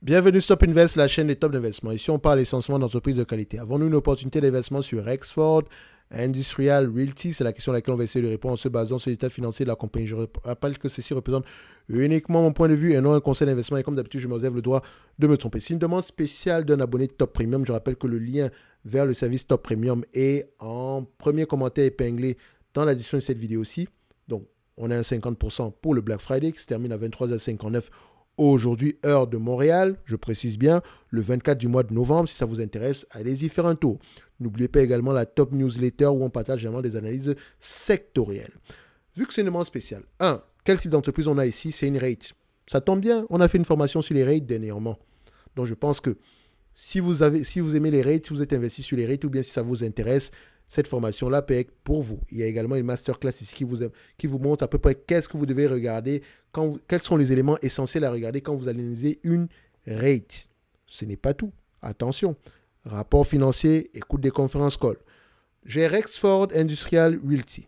Bienvenue Stop Invest, la chaîne des top d'investissement. Ici, on parle essentiellement d'entreprises de qualité. Avons-nous une opportunité d'investissement sur Rexford Industrial Realty? C'est la question à laquelle on va essayer de répondre en se basant sur l'état financier de la compagnie. Je rappelle que ceci représente uniquement mon point de vue et non un conseil d'investissement. Et comme d'habitude, je me réserve le droit de me tromper. C'est une demande spéciale d'un abonné Top Premium. Je rappelle que le lien vers le service Top Premium est en premier commentaire épinglé dans la description de cette vidéo-ci. Donc, on a un 50% pour le Black Friday qui se termine à 23h59 aujourd'hui, heure de Montréal, je précise bien, le 24 du mois de novembre. Si ça vous intéresse, allez-y faire un tour. N'oubliez pas également la top newsletter où on partage généralement des analyses sectorielles. Vu que c'est une demande spéciale, quel type d'entreprise on a ici? C'est une rate. Ça tombe bien, on a fait une formation sur les rates dernièrement. Donc je pense que si vous aimez les rates, si vous êtes investi sur les rates ou bien si ça vous intéresse, cette formation-là peut être pour vous. Il y a également une masterclass ici qui vous montre à peu près qu'est-ce que vous devez regarder, quels sont les éléments essentiels à regarder quand vous analysez une rate. Ce n'est pas tout. Attention, rapport financier, écoute des conférences call. J'ai Rexford Industrial Realty.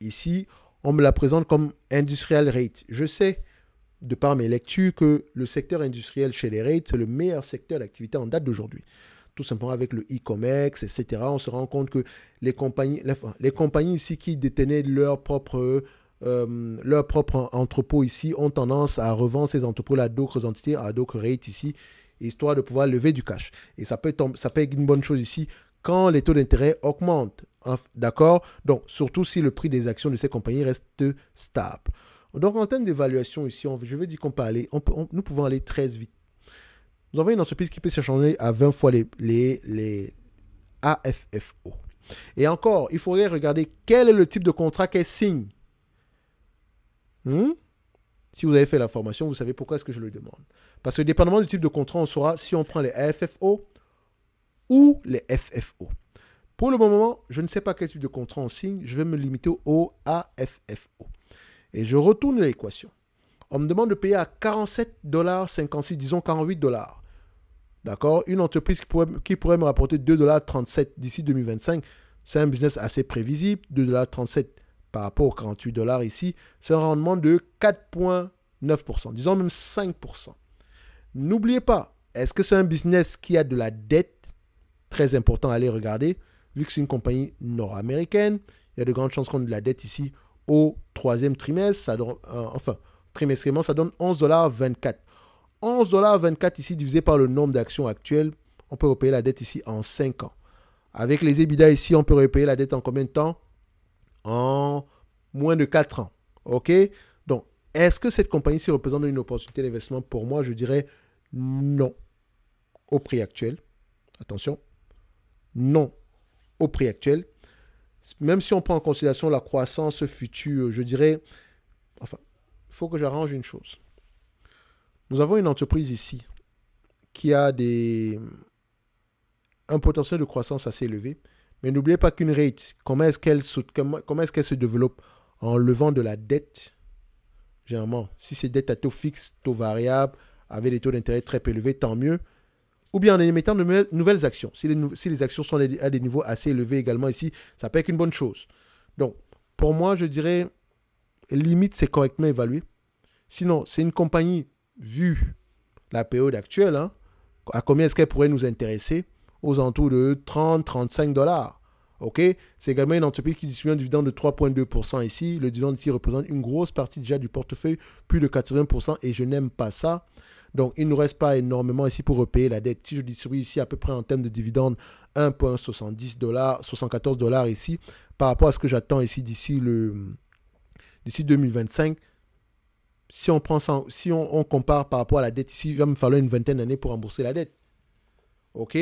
Ici, on me la présente comme Industrial Rate. Je sais, de par mes lectures, que le secteur industriel chez les rates, c'est le meilleur secteur d'activité en date d'aujourd'hui. Tout simplement avec le e-commerce, etc. On se rend compte que les compagnies ici qui détenaient leur propre entrepôt ici ont tendance à revendre ces entrepôts-là à d'autres entités, à d'autres rates ici, histoire de pouvoir lever du cash. Et ça peut être une bonne chose ici quand les taux d'intérêt augmentent. D'accord? Donc, surtout si le prix des actions de ces compagnies reste stable. Donc, en termes d'évaluation ici, je veux dire nous pouvons aller très vite. Nous avons une entreprise qui peut s'échanger à 20 fois les AFFO. Et encore, il faudrait regarder quel est le type de contrat qu'elle signe. Si vous avez fait la formation, vous savez pourquoi est-ce que je le demande. Parce que dépendamment du type de contrat, on saura si on prend les AFFO ou les FFO. Pour le moment, je ne sais pas quel type de contrat on signe. Je vais me limiter au AFFO. Et je retourne l'équation. On me demande de payer à 47,56 $, disons 48 $. D'accord? Une entreprise qui pourrait me rapporter 2,37 $ d'ici 2025. C'est un business assez prévisible. 2,37 $ par rapport aux 48 $ ici. C'est un rendement de 4,9%. Disons même 5%. N'oubliez pas, est-ce que c'est un business qui a de la dette? Très important à aller regarder. Vu que c'est une compagnie nord-américaine, il y a de grandes chances qu'on ait de la dette ici au troisième trimestre. Trimestriellement, ça donne 11,24 $. 11,24 $ ici divisé par le nombre d'actions actuelles, on peut repayer la dette ici en 5 ans. Avec les EBITDA ici, on peut repayer la dette en combien de temps? En moins de 4 ans. OK? Donc, est-ce que cette compagnie ici représente une opportunité d'investissement? Pour moi, je dirais non au prix actuel. Attention, non au prix actuel. Même si on prend en considération la croissance future, je dirais, il faut que j'arrange une chose. Nous avons une entreprise ici qui a un potentiel de croissance assez élevé. Mais n'oubliez pas qu'une rate, comment est-ce qu'elle se développe? En levant de la dette. Généralement, si c'est dette à taux fixe, taux variable, avec des taux d'intérêt très élevés, tant mieux. Ou bien en émettant de nouvelles actions. Si les actions sont à des niveaux assez élevés également ici, ça peut être une bonne chose. Donc, pour moi, je dirais, limite, c'est correctement évalué. Sinon, c'est une compagnie, vu la période actuelle, à combien est-ce qu'elle pourrait nous intéresser? Aux alentours de 30-35 $. OK? C'est également une entreprise qui distribue un dividende de 3,2% ici. Le dividende ici représente une grosse partie déjà du portefeuille, plus de 80%, et je n'aime pas ça. Donc, il ne nous reste pas énormément ici pour repayer la dette. Si je distribue ici à peu près en termes de dividende 1,70 $, 74 $ ici, par rapport à ce que j'attends ici d'ici 2025, si on compare par rapport à la dette ici, il va me falloir une vingtaine d'années pour rembourser la dette. OK?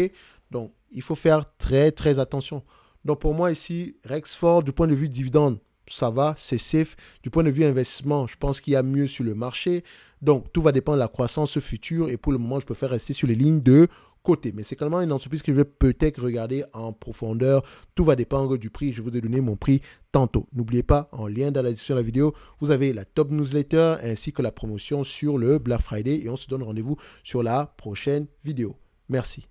Donc, il faut faire très, très attention. Donc, pour moi ici, Rexford, du point de vue dividende, ça va, c'est safe. Du point de vue investissement, je pense qu'il y a mieux sur le marché. Donc, tout va dépendre de la croissance future. Et pour le moment, je préfère rester sur les lignes de côté. Mais c'est clairement une entreprise que je vais peut-être regarder en profondeur. Tout va dépendre du prix. Je vous ai donné mon prix tantôt. N'oubliez pas, en lien dans la description de la vidéo, vous avez la top newsletter ainsi que la promotion sur le Black Friday. Et on se donne rendez-vous sur la prochaine vidéo. Merci.